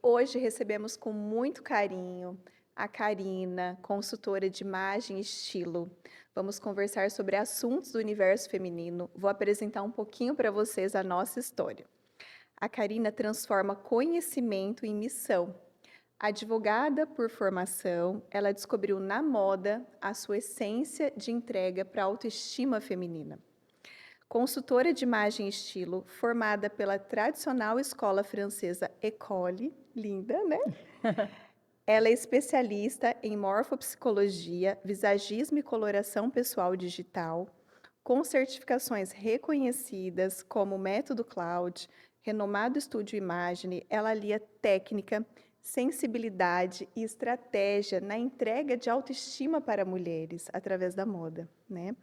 Hoje recebemos com muito carinho a Karina, consultora de imagem e estilo. Vamos conversar sobre assuntos do universo feminino. Vou apresentar um pouquinho para vocês a nossa história. A Karina transforma conhecimento em missão. Advogada por formação, ela descobriu na moda a sua essência de entrega para a autoestima feminina. Consultora de imagem e estilo, formada pela tradicional escola francesa École, linda, né? Ela é especialista em morfopsicologia, visagismo e coloração pessoal digital, com certificações reconhecidas como Método Cloud, renomado Estúdio Imagine. Ela alia técnica, sensibilidade e estratégia na entrega de autoestima para mulheres através da moda, né?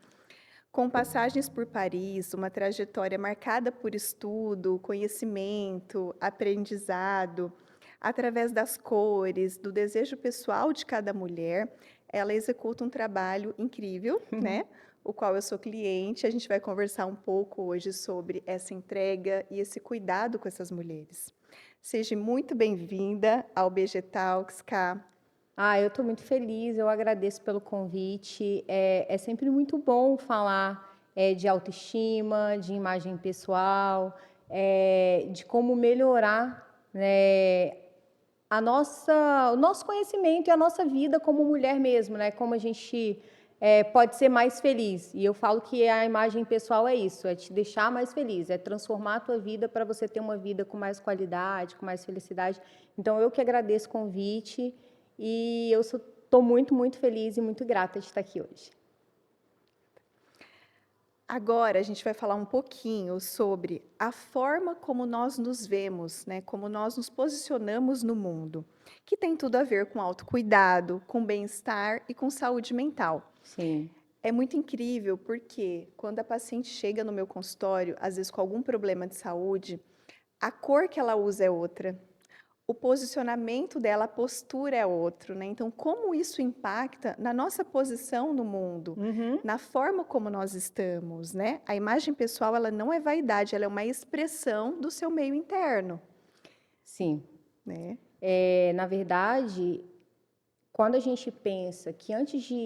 Com passagens por Paris, uma trajetória marcada por estudo, conhecimento, aprendizado, através das cores, do desejo pessoal de cada mulher, ela executa um trabalho incrível, né? O qual eu sou cliente. A gente vai conversar um pouco hoje sobre essa entrega e esse cuidado com essas mulheres. Seja muito bem-vinda ao BG Talks, Ká. Eu estou muito feliz, eu agradeço pelo convite. É sempre muito bom falar de autoestima, de imagem pessoal, de como melhorar, né, o nosso conhecimento e a nossa vida como mulher mesmo, né? Como a gente pode ser mais feliz. E eu falo que a imagem pessoal é isso, é te deixar mais feliz, é transformar a tua vida para você ter uma vida com mais qualidade, com mais felicidade. Então, eu que agradeço o convite e eu estou muito, muito feliz e muito grata de estar aqui hoje. Agora a gente vai falar um pouquinho sobre a forma como nós nos vemos, né? Como nós nos posicionamos no mundo, que tem tudo a ver com autocuidado, com bem-estar e com saúde mental. Sim. É muito incrível porque quando a paciente chega no meu consultório, às vezes com algum problema de saúde, a cor que ela usa é outra, o posicionamento dela, a postura é outro, né? Então, como isso impacta na nossa posição no mundo, Uhum. na forma como nós estamos, né? A imagem pessoal, ela não é vaidade, ela é uma expressão do seu meio interno, Sim. né? Na verdade, quando a gente pensa que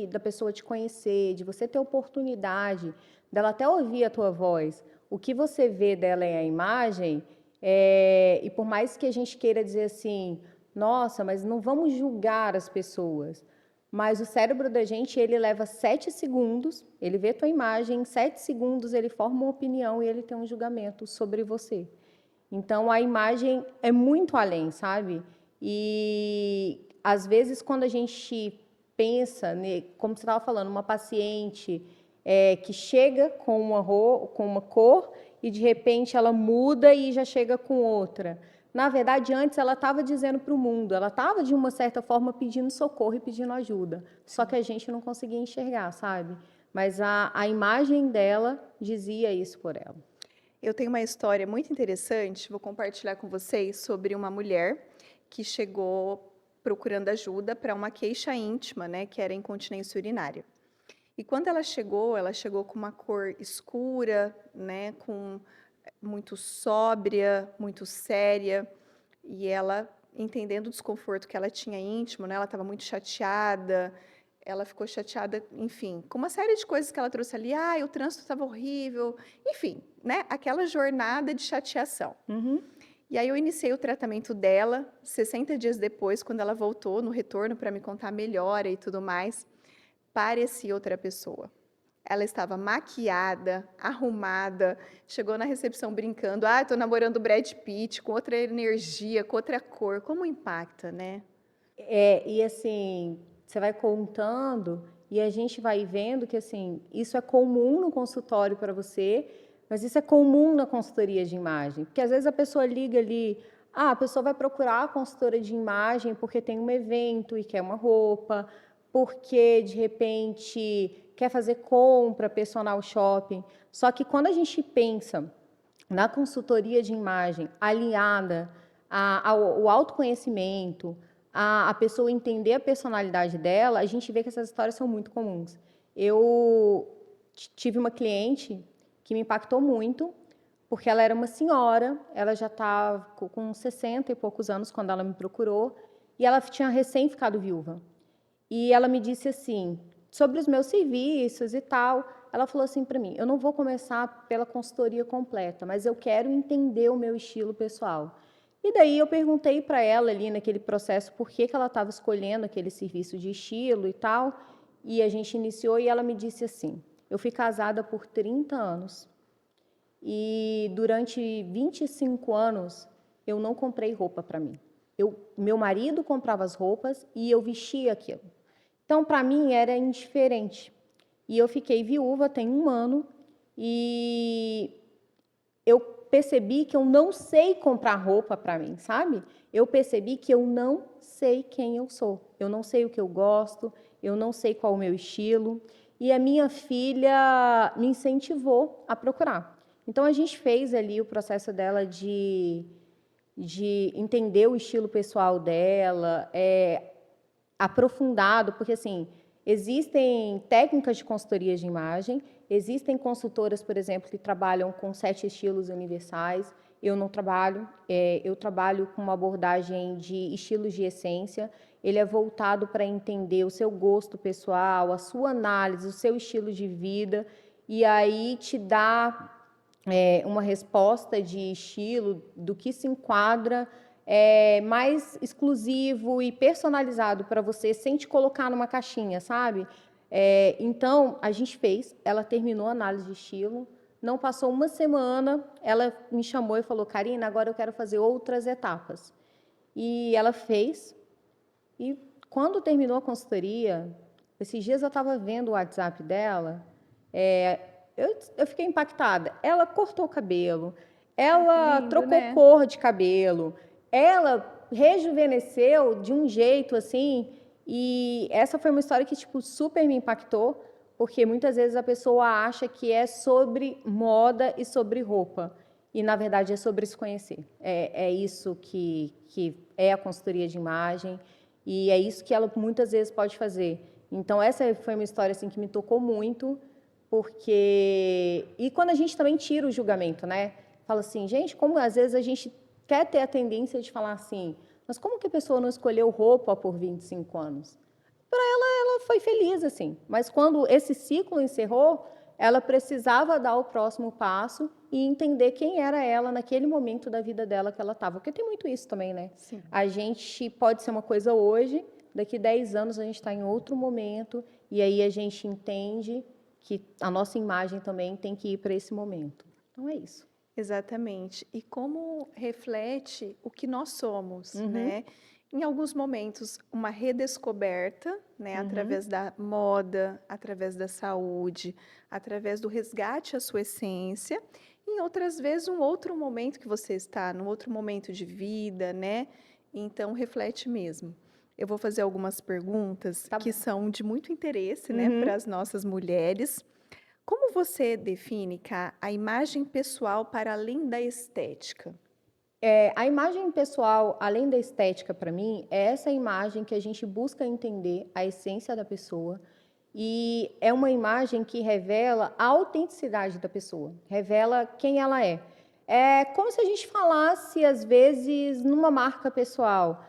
da pessoa te conhecer, de você ter oportunidade dela até ouvir a tua voz, o que você vê dela é a imagem, e por mais que a gente queira dizer assim, nossa, mas não vamos julgar as pessoas, mas o cérebro da gente, ele leva 7 segundos, ele vê tua imagem, em 7 segundos ele forma uma opinião e ele tem um julgamento sobre você. Então, a imagem é muito além, sabe? E, às vezes, quando a gente pensa, né, como você estava falando, uma paciente que chega com uma cor e, de repente, ela muda e já chega com outra. Na verdade, antes ela estava dizendo para o mundo, ela estava, de uma certa forma, pedindo socorro e pedindo ajuda. Só que a gente não conseguia enxergar, sabe? Mas a imagem dela dizia isso por ela. Eu tenho uma história muito interessante, vou compartilhar com vocês sobre uma mulher que chegou procurando ajuda para uma queixa íntima, né, que era incontinência urinária. E quando ela chegou com uma cor escura, né, com muito sóbria, muito séria, e ela, entendendo o desconforto que ela tinha íntimo, né, ela estava muito chateada, ela ficou chateada, enfim, com uma série de coisas que ela trouxe ali. O trânsito estava horrível, enfim, né, aquela jornada de chateação. Uhum. E aí eu iniciei o tratamento dela, 60 dias depois, quando ela voltou no retorno para me contar a melhora e tudo mais, parecia outra pessoa. Ela estava maquiada, arrumada, chegou na recepção brincando: estou namorando o Brad Pitt, com outra energia, com outra cor. Como impacta, né? E assim, você vai contando e a gente vai vendo que assim, isso é comum no consultório para você, mas isso é comum na consultoria de imagem. Porque às vezes a pessoa liga ali, a pessoa vai procurar a consultora de imagem porque tem um evento e quer uma roupa, porque de repente quer fazer compra, personal shopping. Só que quando a gente pensa na consultoria de imagem alinhada ao autoconhecimento, a pessoa entender a personalidade dela, a gente vê que essas histórias são muito comuns. Eu tive uma cliente que me impactou muito, porque ela era uma senhora, ela já estava com 60 e poucos anos quando ela me procurou, e ela tinha recém ficado viúva. E ela me disse assim, sobre os meus serviços e tal, ela falou assim para mim, eu não vou começar pela consultoria completa, mas eu quero entender o meu estilo pessoal. E daí eu perguntei para ela ali naquele processo por que ela estava escolhendo aquele serviço de estilo e tal, e a gente iniciou e ela me disse assim, eu fui casada por 30 anos e durante 25 anos eu não comprei roupa para mim. Meu marido comprava as roupas e eu vestia aquilo. Então, para mim, era indiferente. E eu fiquei viúva tem 1 ano e eu percebi que eu não sei comprar roupa para mim, sabe? Eu percebi que eu não sei quem eu sou. Eu não sei o que eu gosto, eu não sei qual o meu estilo. E a minha filha me incentivou a procurar. Então, a gente fez ali o processo dela de entender o estilo pessoal dela, aprofundado, porque assim, existem técnicas de consultoria de imagem, existem consultoras, por exemplo, que trabalham com 7 estilos universais. Eu não trabalho, eu trabalho com uma abordagem de estilos de essência. Ele é voltado para entender o seu gosto pessoal, a sua análise, o seu estilo de vida, e aí te dá uma resposta de estilo do que se enquadra mais exclusivo e personalizado para você, sem te colocar numa caixinha, sabe? Então, a gente fez, ela terminou a análise de estilo, não passou uma semana, ela me chamou e falou, Karina, agora eu quero fazer outras etapas. E ela fez, e quando terminou a consultoria, esses dias eu estava vendo o WhatsApp dela, eu fiquei impactada. Ela cortou o cabelo, ela Lindo, trocou né? cor de cabelo, ela rejuvenesceu de um jeito assim. E essa foi uma história que tipo super me impactou, porque muitas vezes a pessoa acha que é sobre moda e sobre roupa. E, na verdade, é sobre se conhecer. É isso que é a consultoria de imagem e é isso que ela muitas vezes pode fazer. Então, essa foi uma história assim, que me tocou muito, porque... E quando a gente também tira o julgamento, né? Fala assim, gente, como às vezes a gente quer ter a tendência de falar assim, mas como que a pessoa não escolheu roupa por 25 anos? Ela foi feliz, assim. Mas quando esse ciclo encerrou, ela precisava dar o próximo passo e entender quem era ela naquele momento da vida dela que ela estava. Porque tem muito isso também, né? Sim. A gente pode ser uma coisa hoje, daqui 10 anos a gente está em outro momento, e aí a gente entende que a nossa imagem também tem que ir para esse momento. Então é isso. Exatamente. E como reflete o que nós somos, Uhum, né? Em alguns momentos, uma redescoberta, né? uhum. Através da moda, através da saúde, através do resgate à sua essência. Em outras vezes, um outro momento que você está, num outro momento de vida, né? Então, reflete mesmo. Eu vou fazer algumas perguntas Tá que bom. são de muito interesse, né, para Uhum. as nossas mulheres. Como você define, Ká, a imagem pessoal para além da estética? A imagem pessoal, além da estética, para mim, é essa imagem que a gente busca entender a essência da pessoa e é uma imagem que revela a autenticidade da pessoa, revela quem ela é. É como se a gente falasse, às vezes, numa marca pessoal.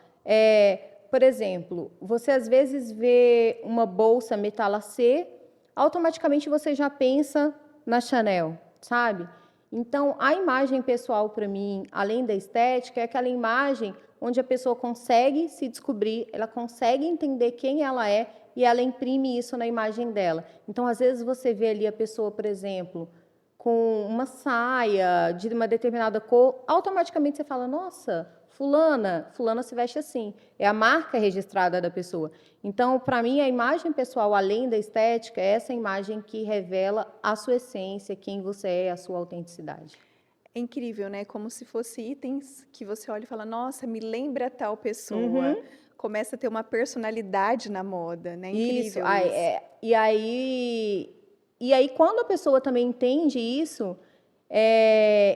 Por exemplo, você às vezes vê uma bolsa metalacê, automaticamente você já pensa na Chanel, sabe? Então, a imagem pessoal, para mim, além da estética, é aquela imagem onde a pessoa consegue se descobrir, ela consegue entender quem ela é e ela imprime isso na imagem dela. Então, às vezes, você vê ali a pessoa, por exemplo, com uma saia de uma determinada cor, automaticamente você fala, nossa, fulana se veste assim. É a marca registrada da pessoa. Então, para mim, a imagem pessoal, além da estética, é essa imagem que revela a sua essência, quem você é, a sua autenticidade. É incrível, né? Como se fossem itens que você olha e fala, nossa, me lembra tal pessoa. Uhum. Começa a ter uma personalidade na moda, né? Isso. Incrível isso. E aí, quando a pessoa também entende isso,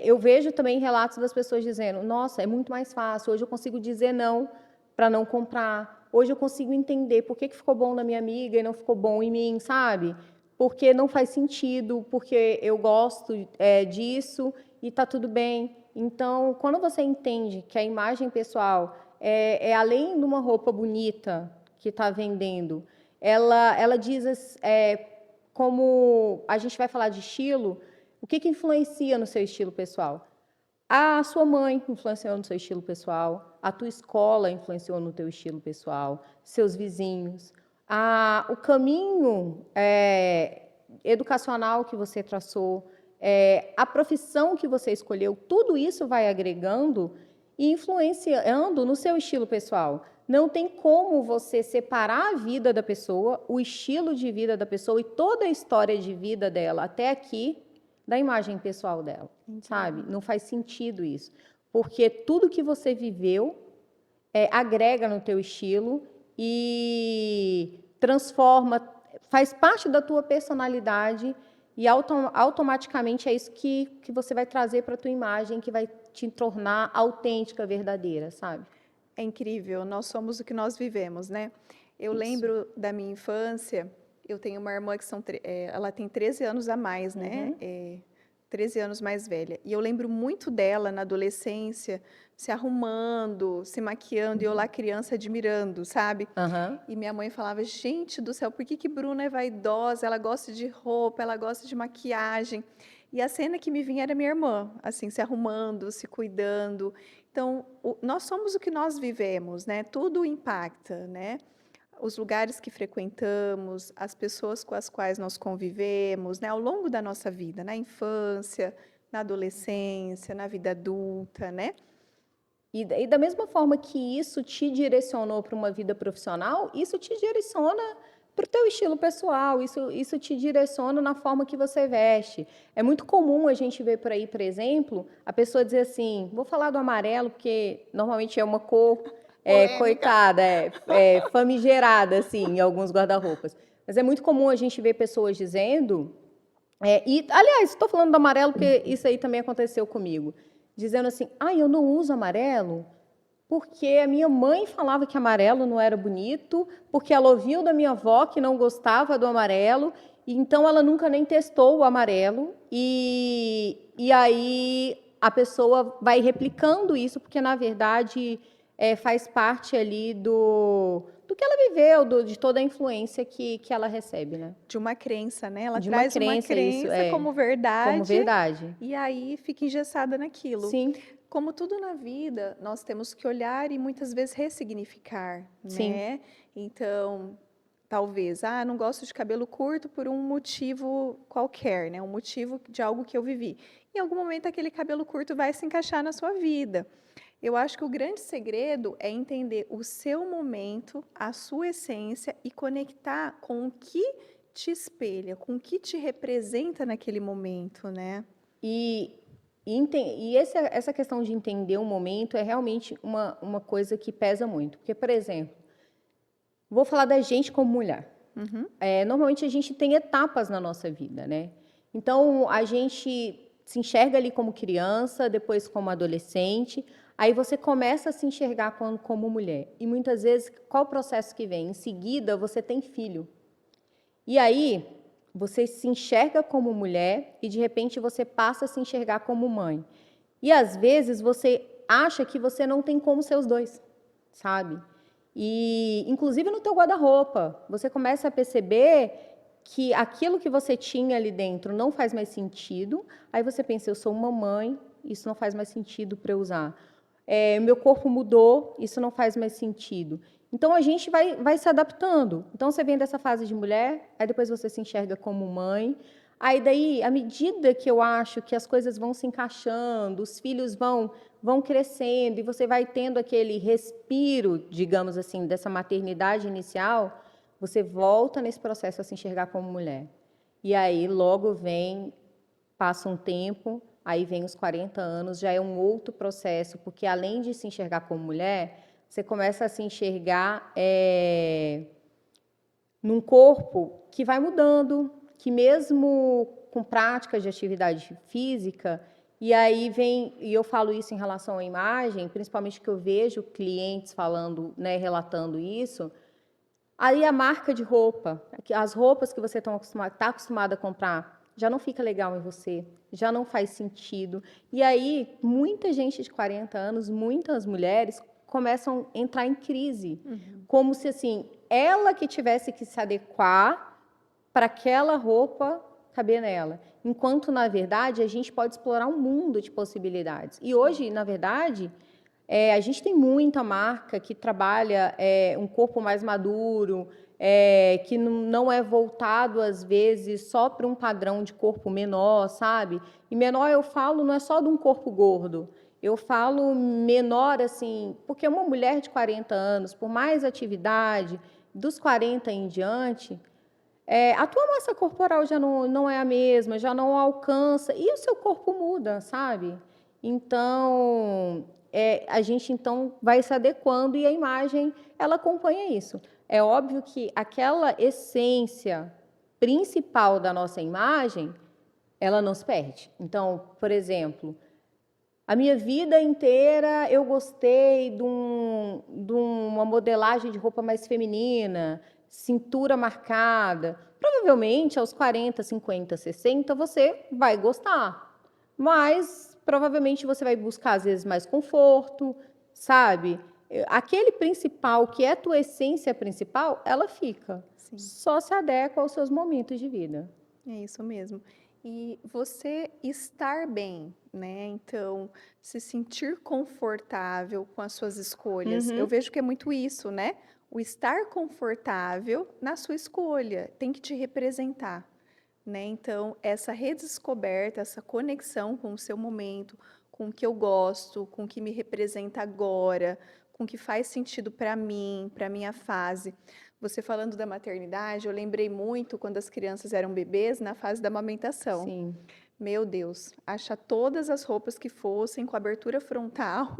eu vejo também relatos das pessoas dizendo: Nossa, é muito mais fácil. Hoje eu consigo dizer não para não comprar. Hoje eu consigo entender por que que ficou bom na minha amiga e não ficou bom em mim, sabe? Porque não faz sentido, porque eu gosto disso. e tá tudo bem. Então, quando você entende que a imagem pessoal é além de uma roupa bonita que está vendendo, ela diz, como a gente vai falar de estilo, o que influencia no seu estilo pessoal? A sua mãe influenciou no seu estilo pessoal, a tua escola influenciou no teu estilo pessoal, seus vizinhos, o caminho educacional que você traçou, a profissão que você escolheu, tudo isso vai agregando e influenciando no seu estilo pessoal. Não tem como você separar a vida da pessoa, o estilo de vida da pessoa e toda a história de vida dela até aqui da imagem pessoal dela, sabe? Não faz sentido isso, porque tudo que você viveu agrega no teu estilo e transforma, faz parte da tua personalidade e automaticamente é isso que você vai trazer para a tua imagem, que vai te tornar autêntica, verdadeira, sabe? É incrível, nós somos o que nós vivemos, né? Eu Isso. lembro da minha infância, eu tenho uma irmã que ela tem 13 anos a mais, né? 13 anos mais velha. E eu lembro muito dela na adolescência, se arrumando, se maquiando, e eu lá criança admirando, sabe? Uhum. E minha mãe falava, gente do céu, por que Bruna é vaidosa? Ela gosta de roupa, ela gosta de maquiagem. E a cena que me vinha era minha irmã, assim, se arrumando, se cuidando. Então, nós somos o que nós vivemos, né? Tudo impacta, né? Os lugares que frequentamos, as pessoas com as quais nós convivemos, né? Ao longo da nossa vida, na infância, na adolescência, na vida adulta, né? E da mesma forma que isso te direcionou para uma vida profissional, isso te direciona para o teu estilo pessoal, isso te direciona na forma que você veste. É muito comum a gente ver por aí, por exemplo, a pessoa dizer assim, vou falar do amarelo, porque normalmente é uma cor, Polêmica. coitada, famigerada, assim, em alguns guarda-roupas. Mas é muito comum a gente ver pessoas dizendo, e, aliás, estou falando do amarelo porque isso aí também aconteceu comigo, dizendo assim, eu não uso amarelo porque a minha mãe falava que amarelo não era bonito, porque ela ouviu da minha avó que não gostava do amarelo, e então ela nunca nem testou o amarelo, e aí a pessoa vai replicando isso, porque na verdade faz parte ali do que ela viveu, de toda a influência que ela recebe, né? De uma crença, né? Ela De uma traz uma crença, isso, crença como como verdade verdade. e aí fica engessada naquilo. Sim, Como tudo na vida, nós temos que olhar e muitas vezes ressignificar, sim. né? Então, talvez, não gosto de cabelo curto por um motivo qualquer, né? Um motivo de algo que eu vivi. Em algum momento, aquele cabelo curto vai se encaixar na sua vida. Eu acho que o grande segredo é entender o seu momento, a sua essência e conectar com o que te espelha, com o que te representa naquele momento, né? Essa questão de entender o momento é realmente uma coisa que pesa muito. Porque, por exemplo, vou falar da gente como mulher. Uhum. Normalmente a gente tem etapas na nossa vida, né? Então a gente se enxerga ali como criança, depois como adolescente, aí você começa a se enxergar como mulher. E muitas vezes, qual o processo que vem? Em seguida, você tem filho. E aí, você se enxerga como mulher e de repente você passa a se enxergar como mãe. E às vezes você acha que você não tem como ser os dois, sabe? E inclusive no teu guarda-roupa, você começa a perceber que aquilo que você tinha ali dentro não faz mais sentido. Aí você pensa, eu sou uma mãe, isso não faz mais sentido para eu usar. Meu corpo mudou, isso não faz mais sentido. Então a gente vai se adaptando. Então você vem dessa fase de mulher, aí depois você se enxerga como mãe. Aí daí, à medida que eu acho que as coisas vão se encaixando, os filhos vão crescendo e você vai tendo aquele respiro, digamos assim, dessa maternidade inicial, você volta nesse processo a se enxergar como mulher. E aí logo passa um tempo, aí vem os 40 anos, já é um outro processo, porque além de se enxergar como mulher, você começa a se enxergar num corpo que vai mudando, que mesmo com práticas de atividade física, e aí e eu falo isso em relação à imagem, principalmente que eu vejo clientes falando, né, relatando isso, aí a marca de roupa, as roupas que você está acostumado a comprar já não fica legal em você, já não faz sentido. E aí, muita gente de 40 anos, muitas mulheres começam a entrar em crise, como se assim, ela que tivesse que se adequar para aquela roupa caber nela. Enquanto, na verdade, a gente pode explorar um mundo de possibilidades. E hoje, na verdade, a gente tem muita marca que trabalha um corpo mais maduro, que não é voltado, às vezes, só para um padrão de corpo menor, sabe? E menor, eu falo, não é só de um corpo gordo. Eu falo menor, assim, porque uma mulher de 40 anos, por mais atividade, dos 40 em diante, a tua massa corporal já não é a mesma, já não alcança, e o seu corpo muda, sabe? Então, a gente então vai se adequando e a imagem, ela acompanha isso. É óbvio que aquela essência principal da nossa imagem, ela não se perde. Então, por exemplo, a minha vida inteira eu gostei de uma modelagem de roupa mais feminina, cintura marcada. Provavelmente aos 40, 50, 60 você vai gostar, mas provavelmente você vai buscar às vezes mais conforto, sabe? Aquele principal, que é a tua essência principal, ela fica. Sim. Só se adequa aos seus momentos de vida. É isso mesmo. E você estar bem, né? Então, se sentir confortável com as suas escolhas. Eu Uhum. vejo que é muito isso, né? O estar confortável na sua escolha tem que te representar, né? Então, essa redescoberta, essa conexão com o seu momento, com o que eu gosto, com o que me representa agora, com o que faz sentido para mim, para minha fase. Você falando da maternidade, eu lembrei muito quando as crianças eram bebês na fase da amamentação. Sim. Meu Deus, achar todas as roupas que fossem com abertura frontal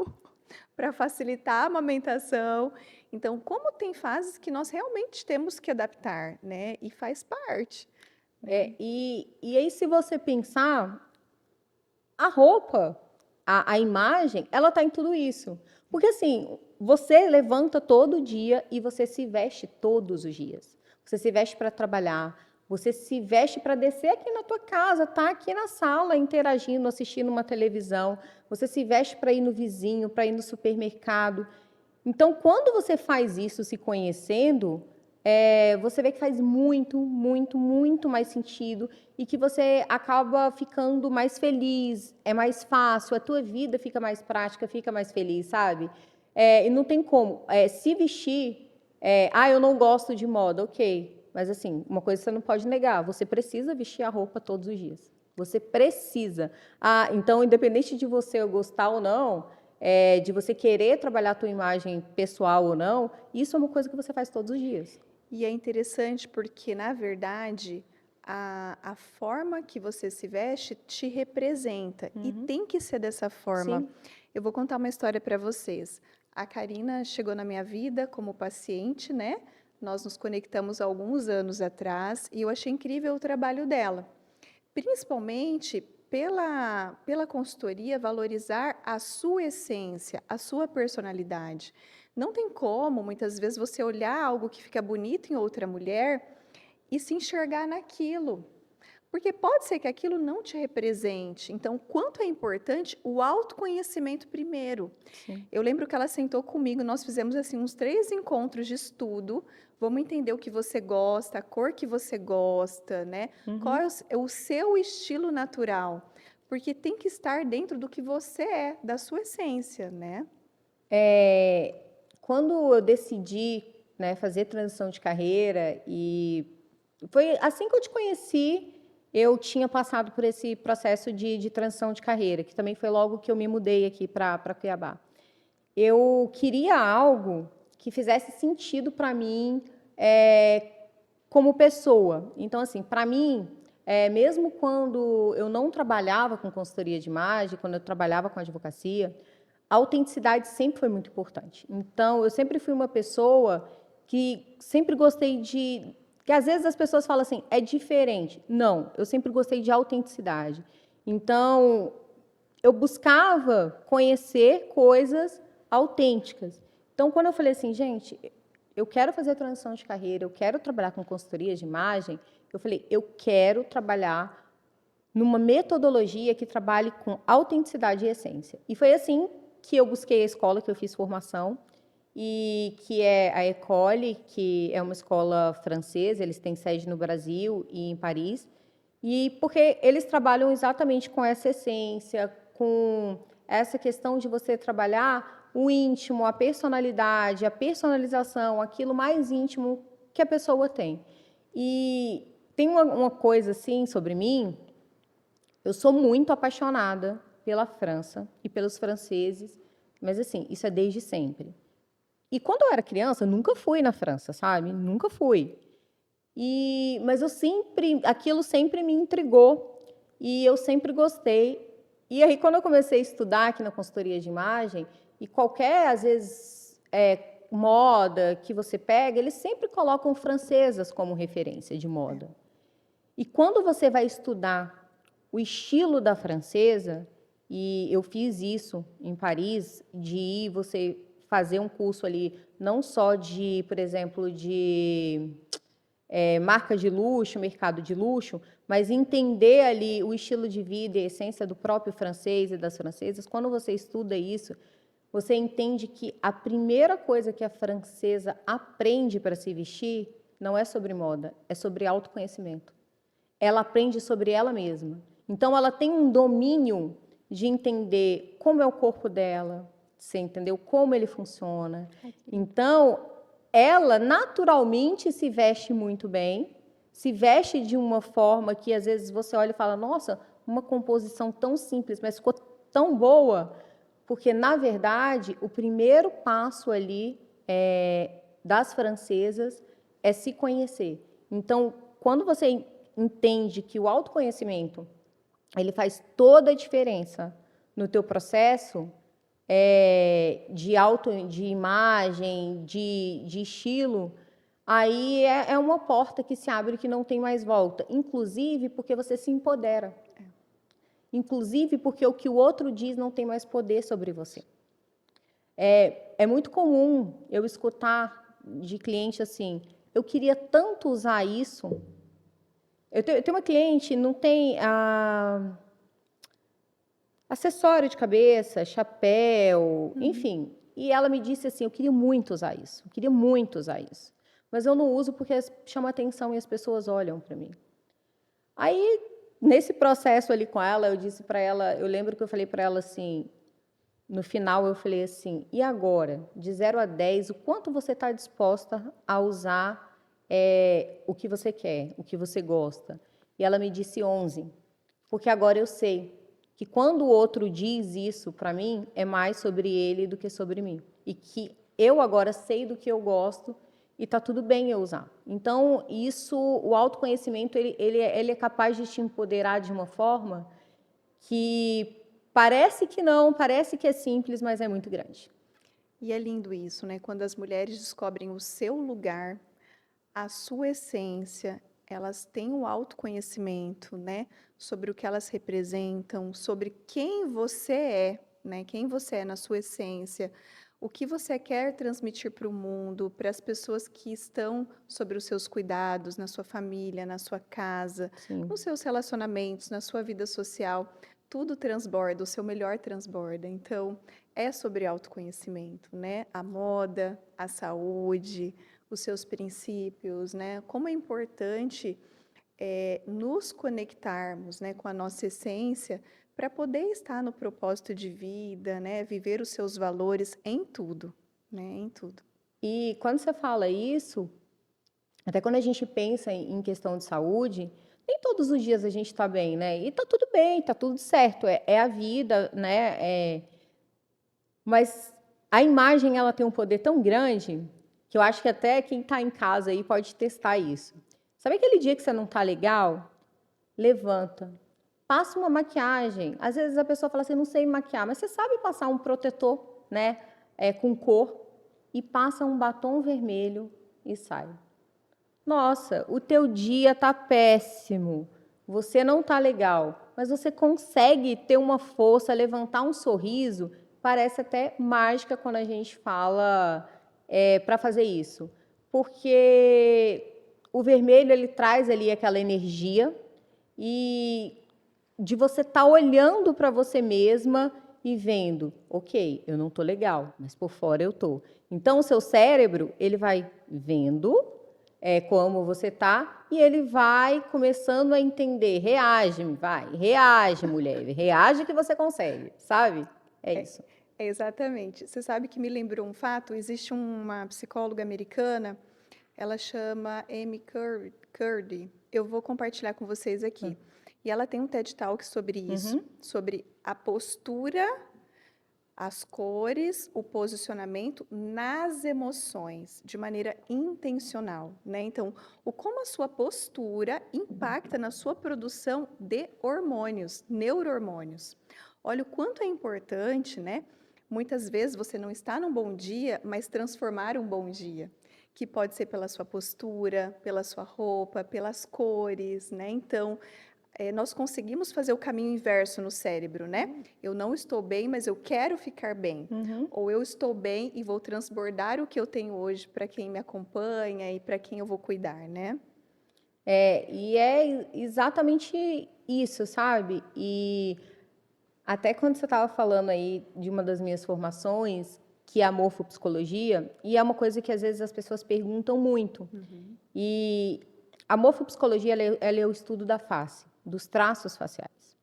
para facilitar a amamentação. Então, como tem fases que nós realmente temos que adaptar, né? E faz parte, né? E aí, se você pensar, a roupa, a imagem, ela está em tudo isso. Porque assim, você levanta todo dia e você se veste todos os dias. Você se veste para trabalhar, você se veste para descer aqui na tua casa, tá aqui na sala interagindo, assistindo uma televisão. Você se veste para ir no vizinho, para ir no supermercado. Então, quando você faz isso se conhecendo, você vê que faz muito, muito, muito mais sentido e que você acaba ficando mais feliz, é mais fácil, a tua vida fica mais prática, fica mais feliz, sabe? E não tem como. Se vestir, eu não gosto de moda, ok. Mas assim, uma coisa você não pode negar, você precisa vestir a roupa todos os dias. Você precisa. Então, independente de você gostar ou não, de você querer trabalhar a tua imagem pessoal ou não, isso é uma coisa que você faz todos os dias. E é interessante porque, na verdade, a forma que você se veste te representa e tem que ser dessa forma. Sim. Eu vou contar uma história para vocês. A Karina chegou na minha vida como paciente, né? Nós nos conectamos há alguns anos atrás e eu achei incrível o trabalho dela. Principalmente pela consultoria valorizar a sua essência, a sua personalidade. Não tem como, muitas vezes, você olhar algo que fica bonito em outra mulher e se enxergar naquilo. Porque pode ser que aquilo não te represente. Então, quanto é importante o autoconhecimento primeiro. Sim. Eu lembro que ela sentou comigo, nós fizemos assim uns 3 encontros de estudo. Vamos entender o que você gosta, a cor que você gosta, né? Qual é o seu estilo natural? Porque tem que estar dentro do que você é, da sua essência, né? Quando eu decidi, né, fazer transição de carreira, e foi assim que eu te conheci, eu tinha passado por esse processo de transição de carreira, que também foi logo que eu me mudei aqui para Cuiabá. Eu queria algo que fizesse sentido para mim, como pessoa. Então, assim, para mim, mesmo quando eu não trabalhava com consultoria de imagem, quando eu trabalhava com advocacia, a autenticidade sempre foi muito importante. Então, eu sempre fui uma pessoa que sempre gostei de... Que às vezes as pessoas falam assim, é diferente. Não, eu sempre gostei de autenticidade. Então, eu buscava conhecer coisas autênticas. Então, quando eu falei assim, gente, eu quero fazer transição de carreira, eu quero trabalhar com consultoria de imagem, eu falei, eu quero trabalhar numa metodologia que trabalhe com autenticidade e essência. E foi assim que eu busquei a escola que eu fiz formação, e que é a École, que é uma escola francesa, eles têm sede no Brasil e em Paris, e porque eles trabalham exatamente com essa essência, com essa questão de você trabalhar o íntimo, a personalidade, a personalização, aquilo mais íntimo que a pessoa tem. E tem uma coisa assim sobre mim, eu sou muito apaixonada pela França e pelos franceses, mas assim, isso é desde sempre. E quando eu era criança, eu nunca fui na França, sabe? Nunca fui. Mas aquilo sempre me intrigou e eu sempre gostei. E aí, quando eu comecei a estudar aqui na consultoria de imagem, e qualquer, às vezes, moda que você pega, eles sempre colocam francesas como referência de moda. E quando você vai estudar o estilo da francesa, e eu fiz isso em Paris, de ir você fazer um curso ali, não só de, por exemplo, de marca de luxo, mercado de luxo, mas entender ali o estilo de vida e a essência do próprio francês e das francesas. Quando você estuda isso, você entende que a primeira coisa que a francesa aprende para se vestir não é sobre moda, é sobre autoconhecimento. Ela aprende sobre ela mesma. Então, ela tem um domínio de entender como é o corpo dela, você entendeu? Como ele funciona. Então, ela naturalmente se veste muito bem, se veste de uma forma que às vezes você olha e fala, nossa, uma composição tão simples, mas ficou tão boa, porque na verdade o primeiro passo ali das francesas é se conhecer. Então, quando você entende que o autoconhecimento ele faz toda a diferença no teu processo de imagem, de estilo, aí é uma porta que se abre que não tem mais volta. Inclusive porque você se empodera. Inclusive porque o que o outro diz não tem mais poder sobre você. É muito comum eu escutar de cliente assim, eu queria tanto usar isso. Eu tenho uma cliente, não tem acessório de cabeça, chapéu, enfim. E ela me disse assim, eu queria muito usar isso, eu queria muito usar isso. Mas eu não uso porque chama atenção e as pessoas olham para mim. Aí, nesse processo ali com ela, eu disse para ela, eu lembro que eu falei para ela assim, no final eu falei assim, e agora, de 0 a 10, o quanto você está disposta a usar o que você quer, o que você gosta? E ela me disse 11, porque agora eu sei que quando o outro diz isso para mim, é mais sobre ele do que sobre mim. E que eu agora sei do que eu gosto e tá tudo bem eu usar. Então, o autoconhecimento, ele é capaz de te empoderar de uma forma que parece que não, parece que é simples, mas é muito grande. E é lindo isso, né? Quando as mulheres descobrem o seu lugar, a sua essência, elas têm o autoconhecimento, né? Sobre o que elas representam, sobre quem você é, né? Quem você é na sua essência, o que você quer transmitir para o mundo, para as pessoas que estão sobre os seus cuidados, na sua família, na sua casa, Sim. nos seus relacionamentos, na sua vida social. Tudo transborda, o seu melhor transborda. Então, é sobre autoconhecimento, né? A moda, a saúde, os seus princípios, né? Como é importante nos conectarmos, né, com a nossa essência para poder estar no propósito de vida, né? Viver os seus valores em tudo, né? Em tudo. E quando você fala isso, até quando a gente pensa em questão de saúde, nem todos os dias a gente está bem, né? E tá tudo bem, tá tudo certo, é a vida, né? Mas a imagem ela tem um poder tão grande que eu acho que até quem está em casa aí pode testar isso. Sabe aquele dia que você não está legal? Levanta, passa uma maquiagem. Às vezes a pessoa fala assim, não sei maquiar, mas você sabe passar um protetor, né? Com cor e passa um batom vermelho e sai. Nossa, o teu dia tá péssimo. Você não tá legal, mas você consegue ter uma força, levantar um sorriso. Parece até mágica quando a gente fala para fazer isso, porque o vermelho ele traz ali aquela energia e de você estar olhando para você mesma e vendo, ok, eu não tô legal, mas por fora eu tô. Então, o seu cérebro, ele vai vendo como você tá e ele vai começando a entender. Reage, vai, reage, mulher, reage que você consegue, sabe? É É, isso. é exatamente. Você sabe que me lembrou um fato? Existe uma psicóloga americana, ela chama Amy Curdy. Eu vou compartilhar com vocês aqui. E ela tem um TED Talk sobre isso, Uhum. sobre a postura, as cores, o posicionamento nas emoções, de maneira intencional, né? Então, como a sua postura impacta na sua produção de hormônios, neurohormônios. Olha o quanto é importante, né? Muitas vezes você não está num bom dia, mas transformar um bom dia, que pode ser pela sua postura, pela sua roupa, pelas cores, né? Então, nós conseguimos fazer o caminho inverso no cérebro, né? Eu não estou bem, mas eu quero ficar bem. Uhum. Ou eu estou bem e vou transbordar o que eu tenho hoje para quem me acompanha e para quem eu vou cuidar, né? E é exatamente isso, sabe? E até quando você estava falando aí de uma das minhas formações, que é a morfopsicologia, e é uma coisa que às vezes as pessoas perguntam muito. Uhum. E a morfopsicologia, ela é o estudo da face, dos traços faciais.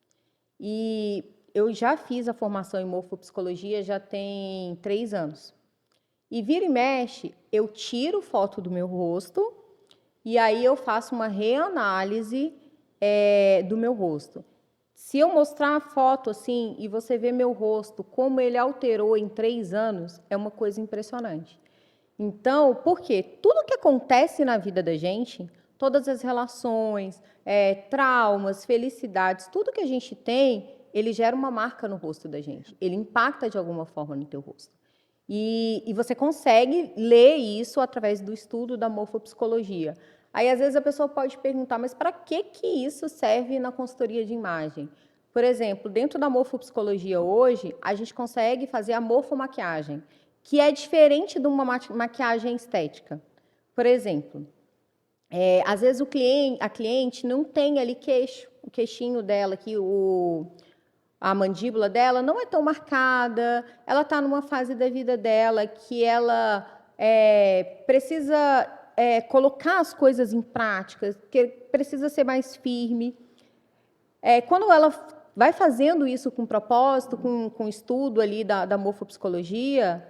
E eu já fiz a formação em morfopsicologia já tem 3 anos. E vira e mexe, eu tiro foto do meu rosto e aí eu faço uma reanálise do meu rosto. Se eu mostrar a foto assim e você ver meu rosto, como ele alterou em 3 anos, é uma coisa impressionante. Então, por quê? Tudo que acontece na vida da gente, todas as relações, traumas, felicidades, tudo que a gente tem, ele gera uma marca no rosto da gente. Ele impacta de alguma forma no teu rosto. E você consegue ler isso através do estudo da morfopsicologia. Aí, às vezes, a pessoa pode perguntar, mas para que isso serve na consultoria de imagem? Por exemplo, dentro da morfopsicologia hoje, a gente consegue fazer a morfomaquiagem, que é diferente de uma maquiagem estética. Por exemplo, às vezes a cliente não tem ali queixo, o queixinho dela aqui, a mandíbula dela não é tão marcada, ela está numa fase da vida dela que ela precisa colocar as coisas em prática, que precisa ser mais firme. Quando ela vai fazendo isso com propósito, com estudo ali da morfopsicologia,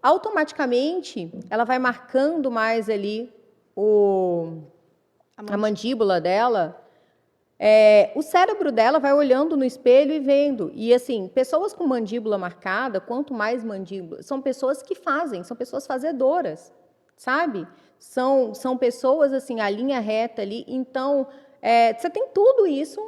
automaticamente ela vai marcando mais ali A a mandíbula. mandíbula dela. O cérebro dela vai olhando no espelho e vendo. E assim, pessoas com mandíbula marcada, quanto mais mandíbula, são pessoas que fazem, são pessoas fazedoras, sabe? São pessoas assim, a linha reta ali. Então, você tem tudo isso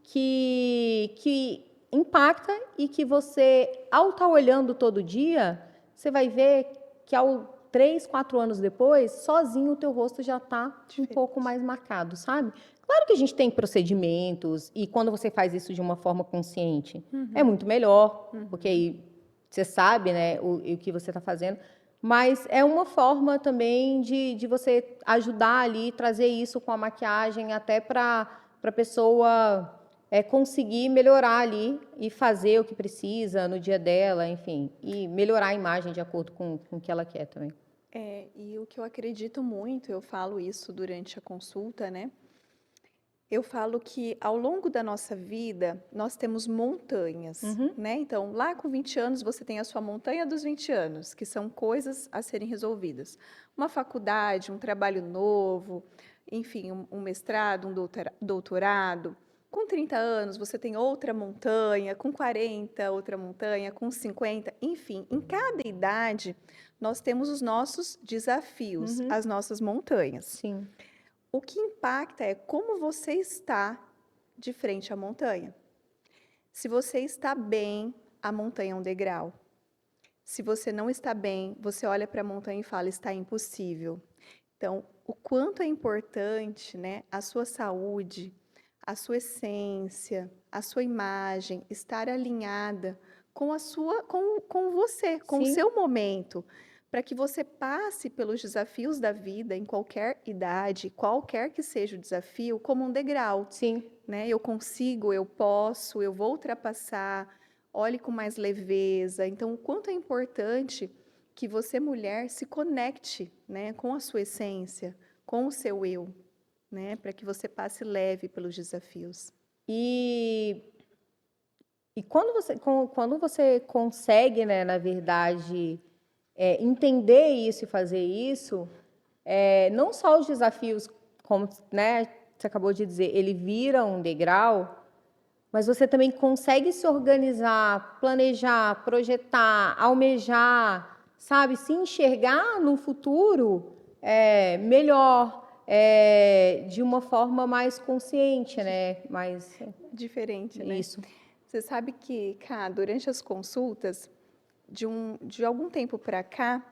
que impacta e que você, ao estar olhando todo dia, você vai ver que ao 3, 4 anos depois, sozinho o teu rosto já está um pouco Diferente. mais marcado, sabe? Claro que a gente tem procedimentos e quando você faz isso de uma forma consciente, é Uhum. muito melhor, porque Uhum. aí você sabe, né, o que você está fazendo. Mas é uma forma também de você ajudar ali, trazer isso com a maquiagem até para a pessoa conseguir melhorar ali e fazer o que precisa no dia dela, enfim, e melhorar a imagem de acordo com o que ela quer também. E o que eu acredito muito, eu falo isso durante a consulta, né? Eu falo que ao longo da nossa vida, nós temos montanhas, Uhum, né? Então, lá com 20 anos, você tem a sua montanha dos 20 anos, que são coisas a serem resolvidas. Uma faculdade, um trabalho novo, enfim, um mestrado, um doutorado. Com 30 anos, você tem outra montanha, com 40, outra montanha, com 50, enfim, em cada idade, nós temos os nossos desafios, uhum, as nossas montanhas. sim, O que impacta é como você está de frente à montanha. Se você está bem, a montanha é um degrau. Se você não está bem, você olha para a montanha e fala, está impossível. Então, o quanto é importante, né, a sua saúde, a sua essência, a sua imagem estar alinhada com a sua, com você, com o sim. seu momento. para que você passe pelos desafios da vida em qualquer idade, qualquer que seja o desafio, como um degrau, Sim. né? Eu consigo, eu posso, eu vou ultrapassar, olhe com mais leveza. Então, o quanto é importante que você, mulher, se conecte, né, com a sua essência, com o seu eu, né, para que você passe leve pelos desafios. E, e quando você consegue, né, na verdade, entender isso e fazer isso, não só os desafios, como, né, você acabou de dizer, ele vira um degrau, mas você também consegue se organizar, planejar, projetar, almejar, sabe? Se enxergar no futuro melhor, de uma forma mais consciente, né? Mais Diferente, né? isso. Você sabe que, Cá, durante as consultas, de algum tempo para cá,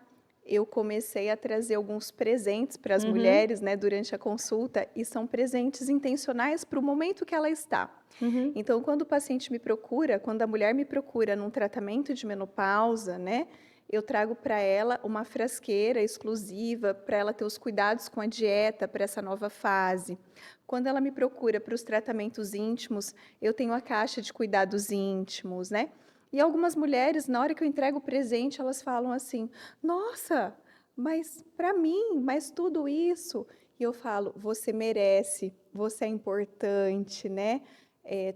eu comecei a trazer alguns presentes para as Uhum, mulheres, né, durante a consulta, e são presentes intencionais para o momento que ela está. uhum. Então, quando o paciente me procura, quando a mulher me procura num tratamento de menopausa, né, eu trago para ela uma frasqueira exclusiva para ela ter os cuidados com a dieta para essa nova fase. Quando ela me procura para os tratamentos íntimos, eu tenho a caixa de cuidados íntimos, né? E algumas mulheres, na hora que eu entrego o presente, elas falam assim: Nossa, mas para mim, mas tudo isso. E eu falo: Você merece, você é importante, né?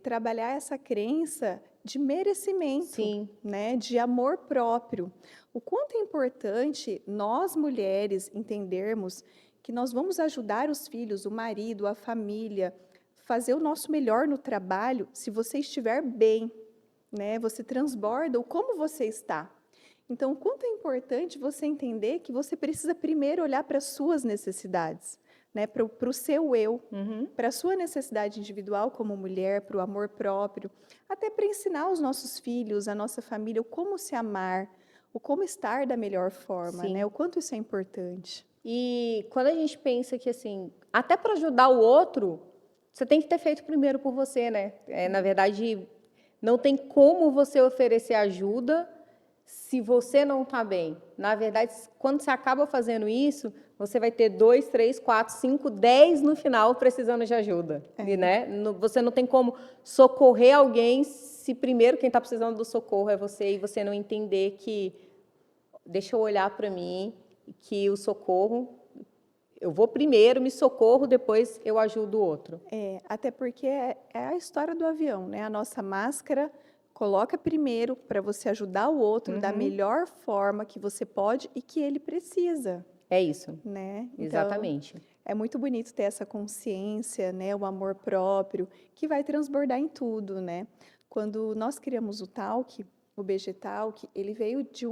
Trabalhar essa crença de merecimento, Sim, né? De amor próprio. O quanto é importante nós mulheres entendermos que nós vamos ajudar os filhos, o marido, a família, fazer o nosso melhor no trabalho se você estiver bem, né? Você transborda o como você está. Então, o quanto é importante você entender que você precisa primeiro olhar para as suas necessidades, né? Para o seu eu, uhum. para a sua necessidade individual como mulher, para o amor próprio, até para ensinar os nossos filhos, a nossa família, o como se amar, o como estar da melhor forma, né? Sim. O quanto isso é importante. E quando a gente pensa que, assim, até para ajudar o outro, você tem que ter feito primeiro por você, né? Na verdade, não tem como você oferecer ajuda se você não está bem. Na verdade, quando você acaba fazendo isso, você vai ter 2, 3, 4, 5, 10 no final precisando de ajuda, e, É. né? Você não tem como socorrer alguém se primeiro quem está precisando do socorro é você e você não entender que deixa eu olhar para mim, que o socorro, eu vou primeiro, me socorro, depois eu ajudo o outro. Até porque é a história do avião, né? A nossa máscara coloca primeiro para você ajudar o outro da Uhum, melhor forma que você pode e que ele precisa, é isso, né? Então, exatamente. é muito bonito ter essa consciência, né? O amor próprio, que vai transbordar em tudo, né? Quando nós criamos o Talk, o BG Talk, ele veio de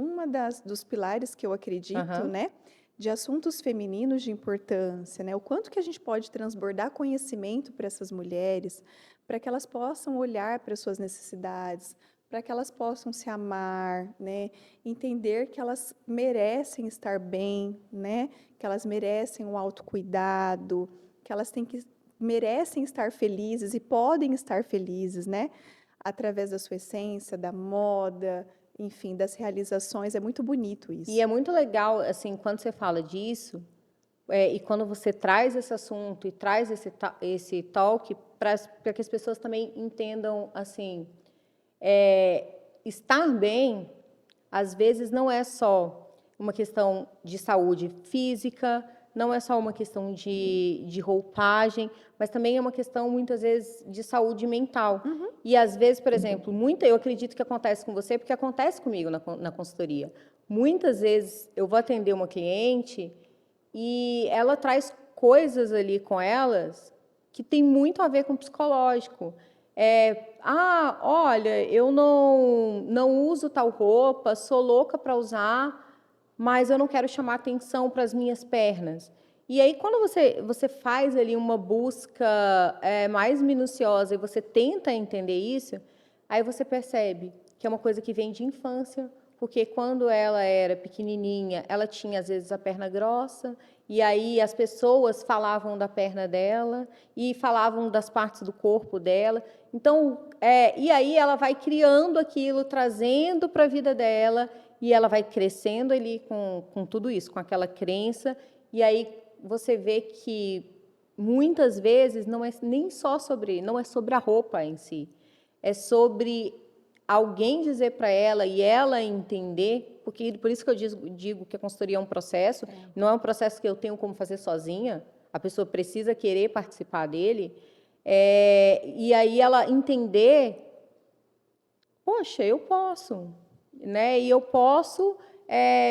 dos pilares que eu acredito, Aham, né? De assuntos femininos de importância, né? O quanto que a gente pode transbordar conhecimento para essas mulheres, para que elas possam olhar para suas necessidades, para que elas possam se amar, né? Entender que elas merecem estar bem, né? Que elas merecem um autocuidado, que elas merecem estar felizes e podem estar felizes, né? Através da sua essência, da moda, enfim, das realizações. É muito bonito e isso. é muito legal, assim, quando você fala disso, e quando você traz esse assunto e traz esse talk para que as pessoas também entendam, assim, estar bem, às vezes, não é só uma questão de saúde física, não é só uma questão de roupagem, mas também é uma questão, muitas vezes, de saúde mental. Uhum. E, às vezes, por exemplo, eu acredito que acontece com você, porque acontece comigo na consultoria. Muitas vezes eu vou atender uma cliente e ela traz coisas ali com elas que tem muito a ver com o psicológico. Olha, eu não uso tal roupa, sou louca para usar, mas eu não quero chamar atenção para as minhas pernas. E aí, quando você faz ali uma busca mais minuciosa e você tenta entender isso, aí você percebe que é uma coisa que vem de infância, porque quando ela era pequenininha, ela tinha às vezes a perna grossa, e aí as pessoas falavam da perna dela e falavam das partes do corpo dela. Então, e aí ela vai criando aquilo, trazendo para a vida dela, e ela vai crescendo ali com tudo isso, com aquela crença, e aí você vê que muitas vezes não é nem só sobre, não é sobre a roupa em si, é sobre alguém dizer para ela e ela entender, porque por isso que eu digo que a consultoria é um processo, não é um processo que eu tenho como fazer sozinha, a pessoa precisa querer participar dele, e aí ela entender, poxa, eu posso, né? E eu posso,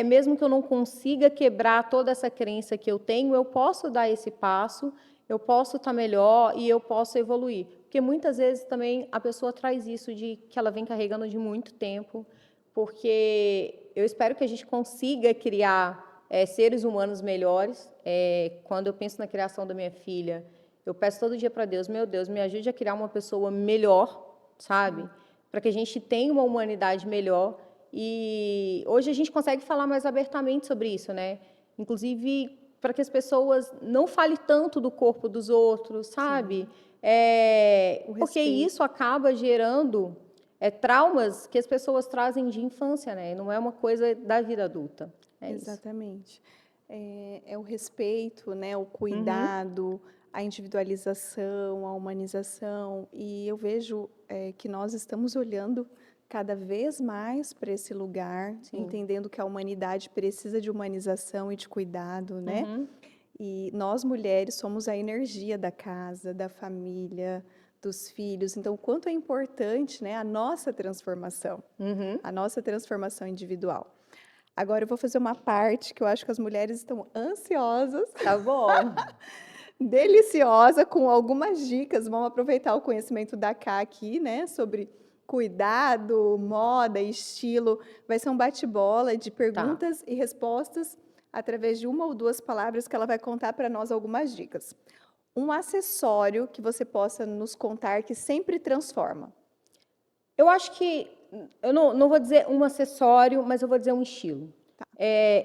mesmo que eu não consiga quebrar toda essa crença que eu tenho, eu posso dar esse passo, eu posso estar melhor e eu posso evoluir. Porque muitas vezes também a pessoa traz isso de que ela vem carregando de muito tempo, porque eu espero que a gente consiga criar seres humanos melhores. Quando eu penso na criação da minha filha, eu peço todo dia para Deus, meu Deus, me ajude a criar uma pessoa melhor, sabe? Para que a gente tenha uma humanidade melhor. E hoje a gente consegue falar mais abertamente sobre isso, né? Inclusive para que as pessoas não falem tanto do corpo dos outros, sabe? Porque isso acaba gerando traumas que as pessoas trazem de infância, né? Não é uma coisa da vida adulta. Exatamente. É o respeito, né? O cuidado, a individualização, a humanização. E eu vejo que nós estamos olhando cada vez mais para esse lugar, entendendo que a humanidade precisa de humanização e de cuidado, né? E nós, mulheres, somos a energia da casa, da família, dos filhos. Então, o quanto é importante, né, a nossa transformação individual. Agora, eu vou fazer uma parte que eu acho que as mulheres estão ansiosas. Tá bom. Deliciosa, com algumas dicas. Vamos aproveitar o conhecimento da Ká aqui, né, sobre cuidado, moda, estilo. Vai ser um bate-bola de perguntas e respostas através de uma ou duas palavras que ela vai contar para nós algumas dicas. Um acessório que você possa nos contar que sempre transforma. Eu acho que, eu não vou dizer um acessório, mas eu vou dizer um estilo.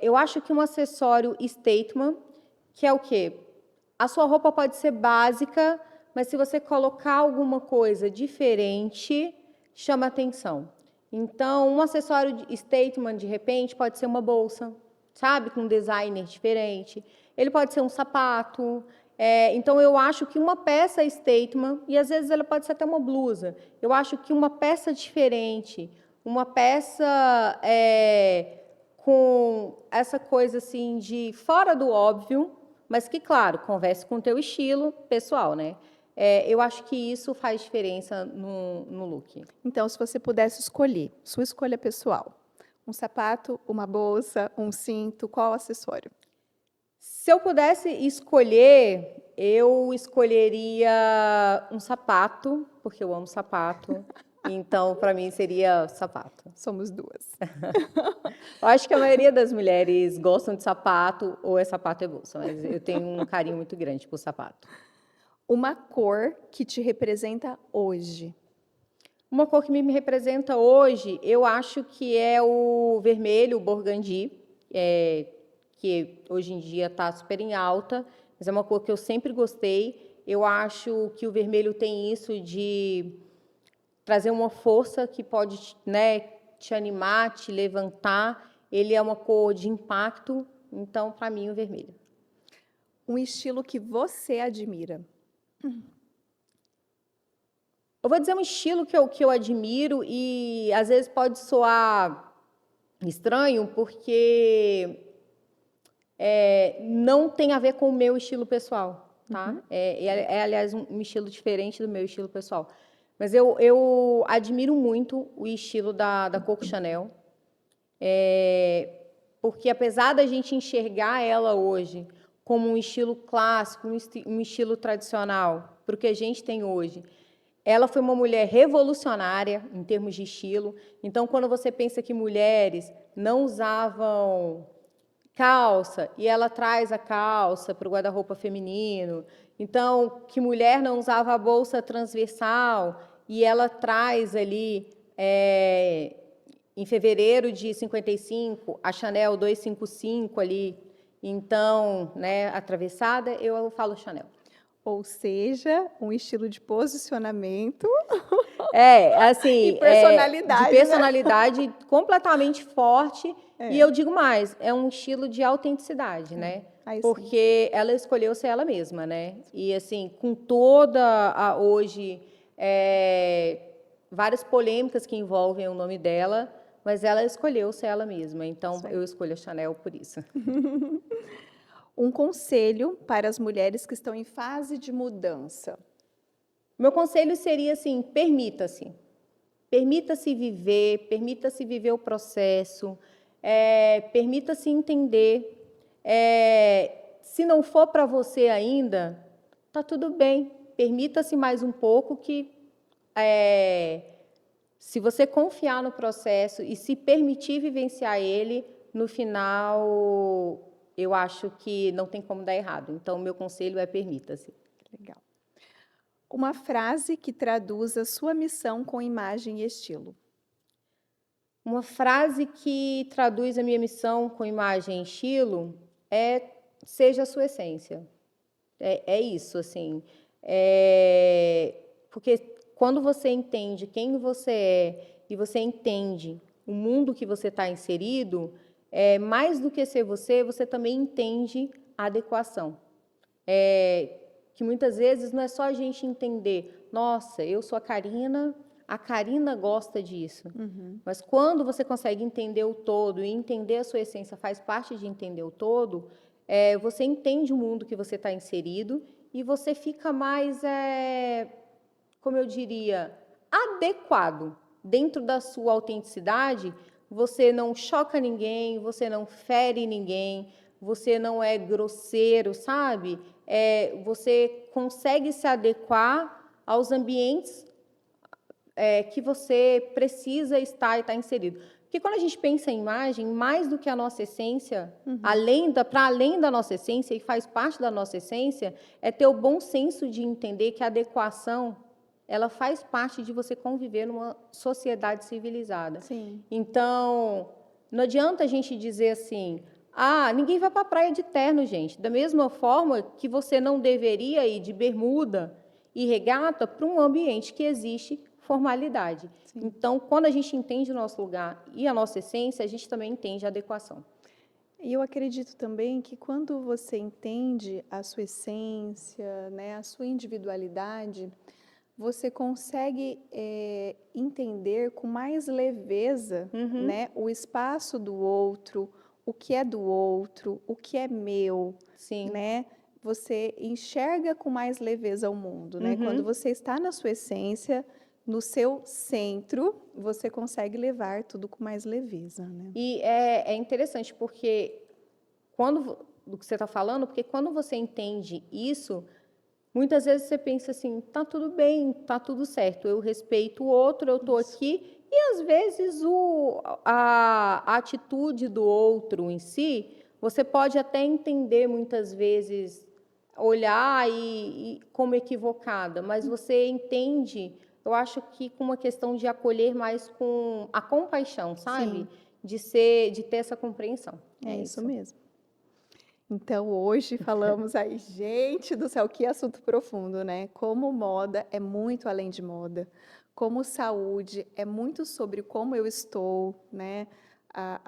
Eu acho que um acessório statement, que é o quê? A sua roupa pode ser básica, mas se você colocar alguma coisa diferente, chama atenção. Então, um acessório statement, de repente, pode ser uma bolsa, sabe? Com um designer diferente. Ele pode ser um sapato. Então, eu acho que uma peça statement, e às vezes ela pode ser até uma blusa, eu acho que uma peça diferente, uma peça com essa coisa assim de fora do óbvio, mas que, claro, converse com o teu estilo pessoal, né? Eu acho que isso faz diferença no look. Então, se você pudesse escolher, sua escolha pessoal, um sapato, uma bolsa, um cinto, qual acessório? Se eu pudesse escolher, eu escolheria um sapato, porque eu amo sapato. Então, para mim, seria sapato. Somos duas. Eu acho que a maioria das mulheres gostam de sapato, ou é sapato ou é bolsa, mas eu tenho um carinho muito grande por sapato. Uma cor que te representa hoje. Uma cor que me representa hoje, eu acho que é o vermelho, o burgundy, que hoje em dia está super em alta, mas é uma cor que eu sempre gostei. Eu acho que o vermelho tem isso de trazer uma força que pode, né, te animar, te levantar. Ele é uma cor de impacto, então, para mim, o vermelho. Um estilo que você admira. Eu vou dizer um estilo que eu admiro e, às vezes, pode soar estranho, porque não tem a ver com o meu estilo pessoal, tá? Aliás, um estilo diferente do meu estilo pessoal. Mas eu admiro muito o estilo da Coco Chanel, porque apesar da gente enxergar ela hoje como um estilo clássico, um estilo tradicional, para o que a gente tem hoje, ela foi uma mulher revolucionária em termos de estilo. Então, quando você pensa que mulheres não usavam calça, e ela traz a calça para o guarda-roupa feminino. Então, que mulher não usava a bolsa transversal, e ela traz ali, em fevereiro de 55, a Chanel 255 ali. Então, né, atravessada, eu falo Chanel. Ou seja, um estilo de posicionamento. Assim, E de personalidade, né? personalidade completamente forte. E É, eu digo mais, é um estilo de autenticidade, é. né? A essência. Porque ela escolheu ser ela mesma, né? E assim, com toda a hoje várias polêmicas que envolvem o nome dela, mas ela escolheu ser ela mesma. Então, Isso aí. eu escolho a Chanel por isso. Um conselho para as mulheres que estão em fase de mudança. Meu conselho seria assim: permita-se. Permita-se viver o processo, permita-se entender. Se não for para você ainda, tá tudo bem. Permita-se mais um pouco que, se você confiar no processo e se permitir vivenciar ele, no final, eu acho que não tem como dar errado. Então, meu conselho é permita-se. Legal. Uma frase que traduz a sua missão com imagem e estilo. Uma frase que traduz a minha missão com imagem e estilo é: seja a sua essência. É isso, assim. Porque quando você entende quem você é e você entende o mundo que você está inserido, mais do que ser você, você também entende a adequação. Que muitas vezes não é só a gente entender, nossa, eu sou a Karina gosta disso. Mas quando você consegue entender o todo e entender a sua essência faz parte de entender o todo, você entende o mundo que você está inserido e você fica mais, como eu diria, adequado dentro da sua autenticidade. Você não choca ninguém, você não fere ninguém, você não é grosseiro, sabe? Você consegue se adequar aos ambientes que você precisa estar e estar inserido. Porque quando a gente pensa em imagem, mais do que a nossa essência, para além da nossa essência, e faz parte da nossa essência, é ter o bom senso de entender que a adequação, ela faz parte de você conviver numa sociedade civilizada. Sim. Então, não adianta a gente dizer assim: ah, ninguém vai para a praia de terno, gente. Da mesma forma que você não deveria ir de bermuda e regata para um ambiente que existe formalidade. Sim. Então, quando a gente entende o nosso lugar e a nossa essência, a gente também entende a adequação. E eu acredito também que quando você entende a sua essência, né, a sua individualidade, você consegue entender com mais leveza, né, o espaço do outro, o que é do outro, o que é meu, Sim. né? Você enxerga com mais leveza o mundo, né? Quando você está na sua essência, no seu centro, você consegue levar tudo com mais leveza, né? E é interessante porque do que você está falando, porque quando você entende isso, muitas vezes você pensa assim: tá tudo bem, tá tudo certo, eu respeito o outro, eu estou aqui. E às vezes a atitude do outro em si, você pode até entender muitas vezes, olhar como equivocada, mas você entende, eu acho que com uma questão de acolher mais com a compaixão, sabe? Sim, De ter essa compreensão. é É isso isso. mesmo. Então, hoje falamos aí, gente do céu, que assunto profundo, né? Como moda é muito além de moda, como saúde é muito sobre como eu estou, né?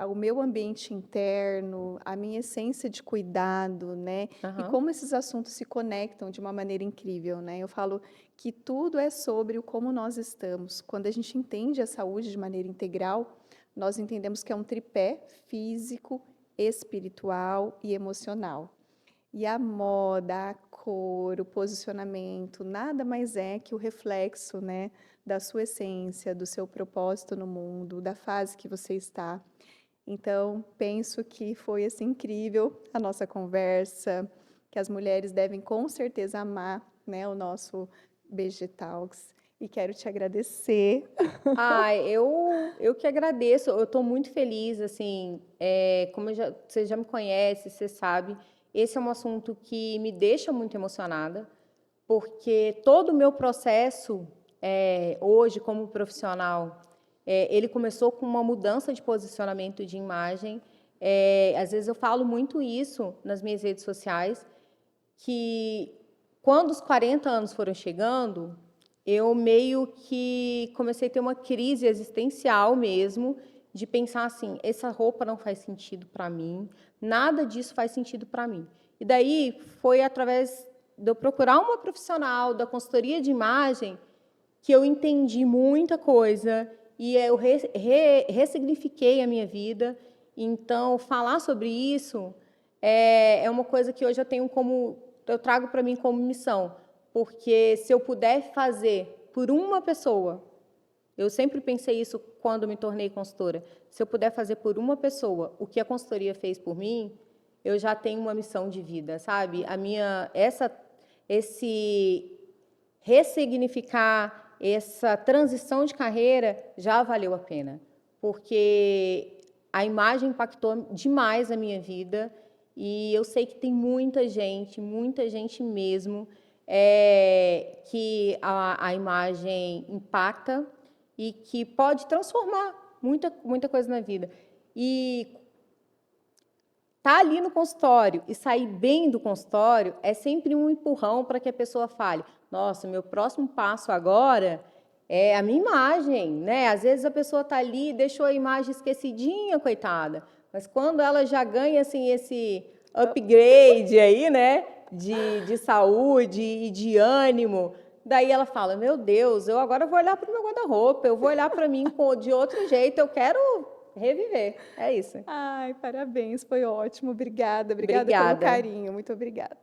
O meu ambiente interno, a minha essência de cuidado, né? E Aham. como esses assuntos se conectam de uma maneira incrível, né? Eu falo que tudo é sobre o como nós estamos. Quando a gente entende a saúde de maneira integral, nós entendemos que é um tripé físico, espiritual e emocional. E a moda, a cor, o posicionamento, nada mais é que o reflexo, né, da sua essência, do seu propósito no mundo, da fase que você está. Então, penso que foi assim incrível a nossa conversa, que as mulheres devem com certeza amar, né, o nosso BG Talks. E quero te agradecer. Eu que agradeço, eu estou muito feliz, assim, como você já me conhece, você sabe, esse é um assunto que me deixa muito emocionada, porque todo o meu processo, hoje, como profissional, ele começou com uma mudança de posicionamento de imagem. Às vezes eu falo muito isso nas minhas redes sociais, que quando os 40 anos foram chegando, eu meio que comecei a ter uma crise existencial mesmo, de pensar assim, essa roupa não faz sentido para mim, nada disso faz sentido para mim. E daí foi através de eu procurar uma profissional da consultoria de imagem que eu entendi muita coisa e eu ressignifiquei a minha vida. Então, falar sobre isso é uma coisa que hoje eu trago para mim como missão, porque se eu puder fazer por uma pessoa, eu sempre pensei isso quando me tornei consultora, se eu puder fazer por uma pessoa o que a consultoria fez por mim, eu já tenho uma missão de vida, sabe? Esse ressignificar essa transição de carreira já valeu a pena, porque a imagem impactou demais a minha vida e eu sei que tem muita gente mesmo, que a imagem impacta e que pode transformar muita coisa na vida. E estar ali no consultório e sair bem do consultório é sempre um empurrão para que a pessoa fale, nossa, meu próximo passo agora é a minha imagem, né? Às vezes a pessoa está ali e deixou a imagem esquecidinha, coitada. Mas quando ela já ganha assim, esse upgrade aí, né? De saúde e de ânimo, daí ela fala, meu Deus, eu agora vou olhar para o meu guarda-roupa, eu vou olhar para mim de outro jeito, eu quero reviver. É isso. Ai, parabéns, foi ótimo. Obrigada pelo Obrigada. carinho. Muito obrigada.